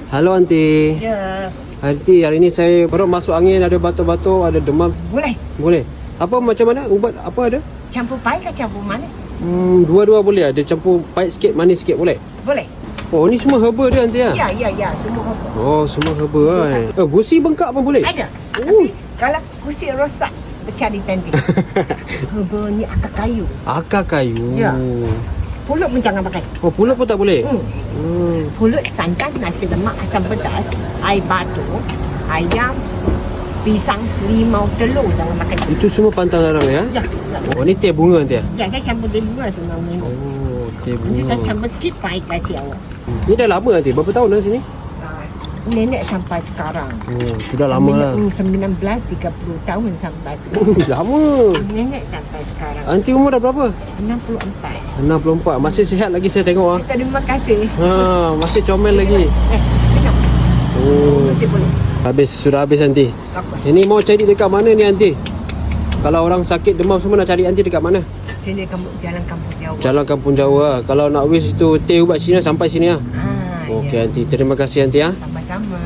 Halo Aunty. Ya, Aunty, hari ni saya perut masuk angin, ada batuk-batuk, ada demam. boleh. Boleh? Apa macam mana? Ubat apa ada? Campur pahit ke campur manis? Dua-dua boleh. Ada campur pahit sikit, manis sikit boleh? Boleh. Oh, ni semua herba dia Aunty ya? Ya, semua herba. Oh, semua herba kan. Gusi bengkak pun boleh? Ada. Tapi kalau kursi rosak, bercari tanti. Herba ni akar kayu. Akar kayu. Ya. Pulut pun jangan pakai. Oh, pulut pun tak boleh? Pulut, santan, nasi lemak, asam pedas, air batu, ayam, pisang, limau, telur jangan makan. Itu semua pantang larang ya? Ya. Oh, ni teh bunga Aunty ya? Ya, saya campur dia bunga senang minum. Oh, teh Nanti bunga. saya campur sikit pahit kasih awak. Ni dah lama Aunty? Berapa tahun dah sini? Nenek sampai sekarang. Oh, sudah lama lah. 19-30 tahun sampai sekarang. Lama. Nenek sampai sekarang. Aunty umur dah berapa? 64. 64. Masih sihat lagi saya tengok ah. Terima kasih. Masih comel lagi. Minum. Oh, Mesti boleh. sudah habis Aunty. Apa? Ini mau cari dekat mana ni Aunty? Kalau orang sakit demam semua nak cari Aunty dekat mana? Sini jalan kampung Jawa. Jalan Kampung Jawa. Kalau nak wish itu teh ubat Cina sampai sini ah. Ah, Okey ya. Aunty, terima kasih Aunty ah. Sama-sama.